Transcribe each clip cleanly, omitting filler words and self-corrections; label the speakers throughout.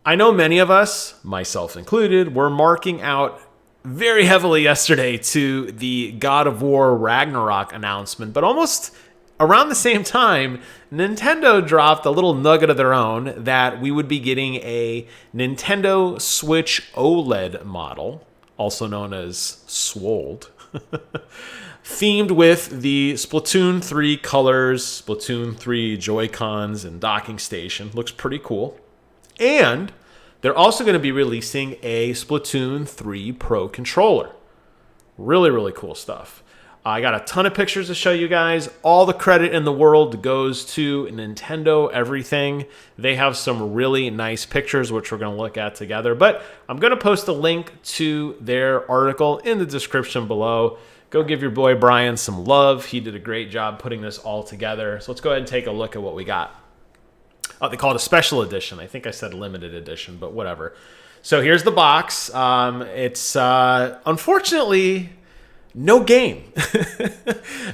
Speaker 1: I know many of us, myself included, were marking out very heavily yesterday to the God of War Ragnarok announcement, but almost around the same time, Nintendo dropped a little nugget of their own that we would be getting a Nintendo Switch OLED model, also known as SWOLED, themed with the Splatoon 3 colors, Splatoon 3 Joy-Cons, and docking station. Looks pretty cool. And they're also going to be releasing a Splatoon 3 Pro controller. Really, really cool stuff. I got a ton of pictures to show you guys. All the credit in the world goes to Nintendo everything. They have some really nice pictures, which we're going to look at together. But I'm going to post a link to their article in the description below. Go give your boy Brian some love. He did a great job putting this all together. So let's go ahead and take a look at what we got. They call it a special edition. I think I said limited edition, but whatever. So here's the box. It's unfortunately no game.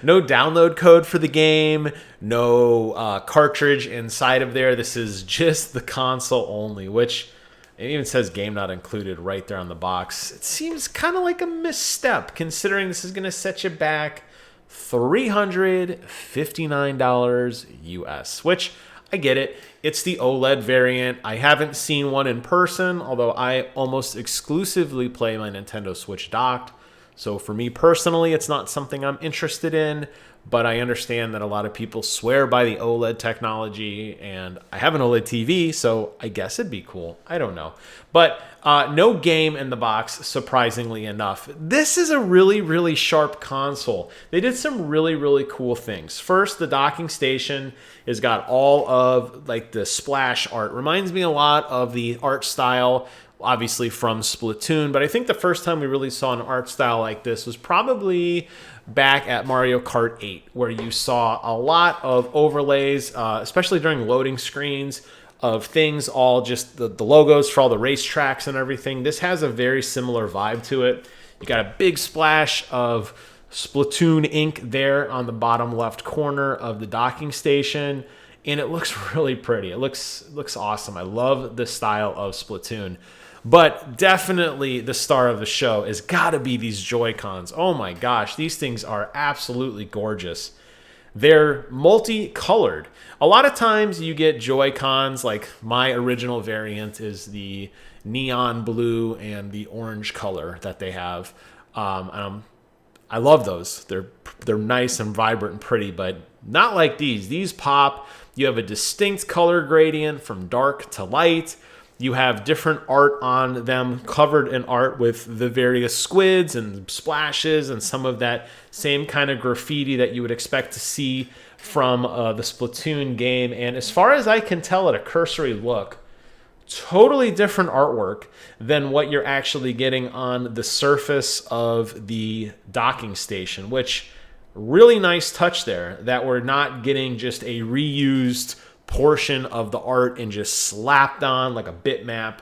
Speaker 1: No download code for the game. No cartridge inside of there. This is just the console only, which it even says game not included right there on the box. It seems kind of like a misstep considering this is going to set you back $359 US, which I get it. It's the OLED variant. I haven't seen one in person, although I almost exclusively play my Nintendo Switch docked. So for me personally, it's not something I'm interested in, but I understand that a lot of people swear by the OLED technology, and I have an OLED TV, so I guess it'd be cool. I don't know. But no game in the box, surprisingly enough. This is a really, really sharp console. They did some really, really cool things. First, the docking station has got all of like the splash art. Reminds me a lot of the art style, obviously from Splatoon, but I think the first time we really saw an art style like this was probably back at Mario Kart 8, where you saw a lot of overlays, especially during loading screens, of things, all just the logos for all the racetracks and everything. This has a very similar vibe to it. You got a big splash of Splatoon ink there on the bottom left corner of the docking station, and it looks really pretty. It looks awesome. I love the style of Splatoon. But definitely the star of the show has got to be these Joy-Cons. Oh my gosh, these things are absolutely gorgeous. They're multicolored. A lot of times you get Joy-Cons, like my original variant is the neon blue and the orange color that they have. I love those. They're nice and vibrant and pretty, but not like these. These pop. You have a distinct color gradient from dark to light. You have different art on them, covered in art with the various squids and splashes and some of that same kind of graffiti that you would expect to see from the Splatoon game. And as far as I can tell at a cursory look, totally different artwork than what you're actually getting on the surface of the docking station, which really nice touch there, that we're not getting just a reused portion of the art and just slapped on like a bitmap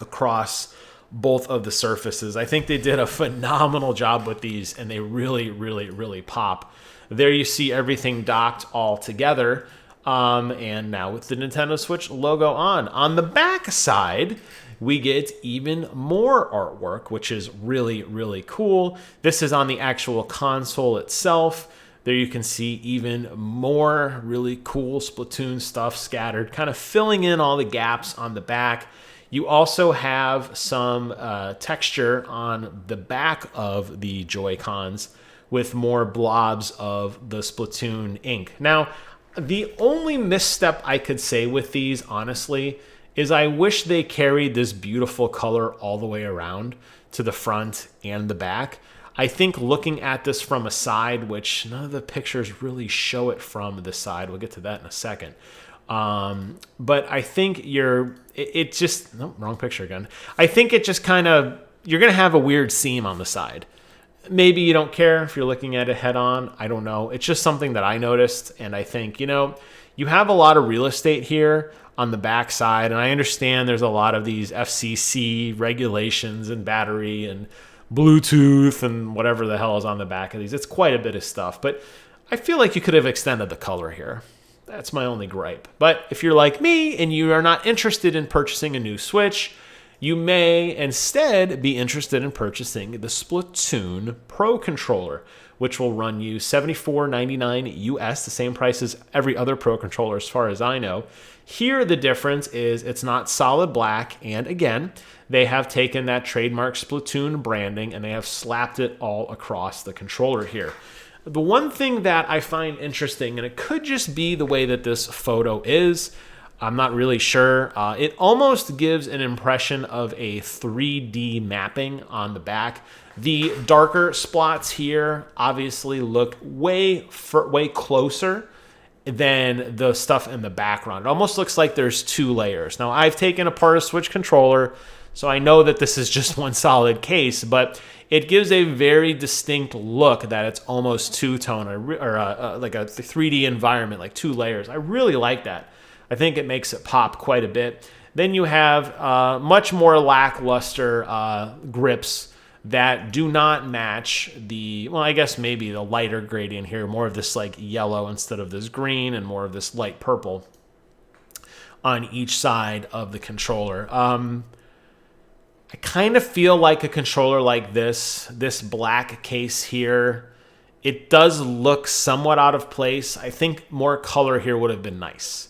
Speaker 1: across both of the surfaces. I think they did a phenomenal job with these, and they really, really, really pop. There you see everything docked all together, and now with the Nintendo Switch logo on. On the back side, we get even more artwork, which is really, really cool. This is on the actual console itself. There you can see even more really cool Splatoon stuff scattered, kind of filling in all the gaps on the back. You also have some texture on the back of the Joy-Cons with more blobs of the Splatoon ink. Now, the only misstep I could say with these, honestly, is I wish they carried this beautiful color all the way around to the front and the back. I think looking at this from a side, which none of the pictures really show it from the side. We'll get to that in a second. But I think it just, no, wrong picture again. I think it just kind of, you're going to have a weird seam on the side. Maybe you don't care if you're looking at it head on. I don't know. It's just something that I noticed. And I think, you have a lot of real estate here on the back side. And I understand there's a lot of these FCC regulations and battery and Bluetooth and whatever the hell is on the back of these. It's quite a bit of stuff, but I feel like you could have extended the color here. That's my only gripe. But if you're like me and you are not interested in purchasing a new Switch, you may instead be interested in purchasing the Splatoon Pro controller, which will run you $74.99 US, the same price as every other Pro controller as far as I know. Here, the difference is it's not solid black, and again, they have taken that trademark Splatoon branding and they have slapped it all across the controller here. The one thing that I find interesting, and it could just be the way that this photo is, I'm not really sure. It almost gives an impression of a 3D mapping on the back. The darker spots here obviously look way closer than the stuff in the background. It almost looks like there's two layers. Now, I've taken apart a Switch controller, so I know that this is just one solid case, but it gives a very distinct look that it's almost two-tone or like a 3D environment, like two layers. I really like that. I think it makes it pop quite a bit. Then you have much more lackluster grips that do not match the, well, I guess maybe the lighter gradient here, more of this like yellow instead of this green and more of this light purple on each side of the controller. I kind of feel like a controller like this black case here, it does look somewhat out of place. I think more color here would have been nice.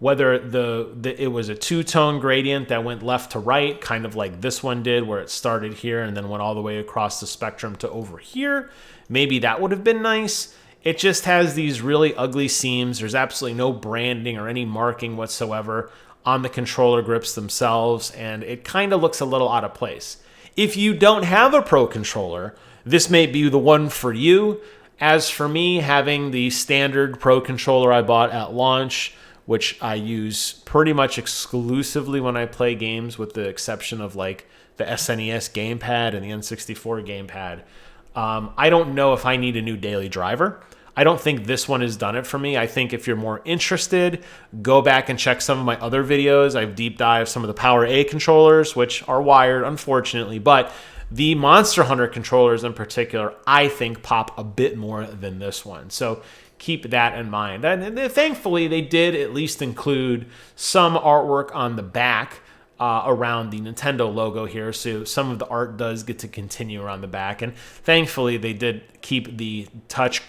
Speaker 1: Whether it was a two-tone gradient that went left to right, kind of like this one did, where it started here and then went all the way across the spectrum to over here, maybe that would have been nice. It just has these really ugly seams. There's absolutely no branding or any marking whatsoever on the controller grips themselves, and it kind of looks a little out of place. If you don't have a Pro controller, this may be the one for you. As for me, having the standard Pro controller I bought at launch, which I use pretty much exclusively when I play games, with the exception of like the SNES gamepad and the N64 gamepad. I don't know if I need a new daily driver. I don't think this one has done it for me. I think if you're more interested, go back and check some of my other videos. I've deep dived some of the Power A controllers, which are wired, unfortunately, but the Monster Hunter controllers in particular, I think pop a bit more than this one. So keep that in mind. And thankfully, they did at least include some artwork on the back around the Nintendo logo here. So some of the art does get to continue around the back. And thankfully, they did keep the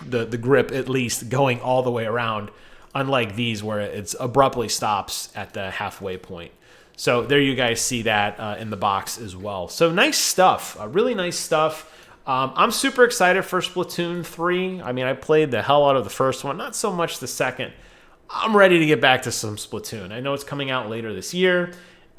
Speaker 1: the grip at least going all the way around, unlike these where it abruptly stops at the halfway point. So there you guys see that in the box as well. So nice stuff, really nice stuff. I'm super excited for Splatoon 3. I mean, I played the hell out of the first one, not so much the second. I'm ready to get back to some Splatoon. I know it's coming out later this year.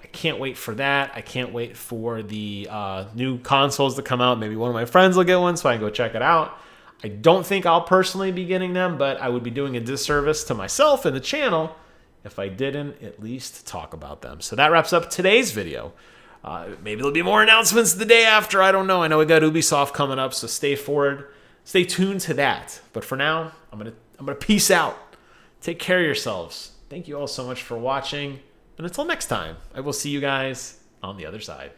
Speaker 1: I can't wait for that. I can't wait for the new consoles to come out. Maybe one of my friends will get one so I can go check it out. I don't think I'll personally be getting them, but I would be doing a disservice to myself and the channel if I didn't at least talk about them. So that wraps up today's video. Maybe there'll be more announcements the day after. I don't know. I know we got Ubisoft coming up, so stay tuned to that. But for now, I'm gonna peace out. Take care of yourselves. Thank you all so much for watching, and until next time, I will see you guys on the other side.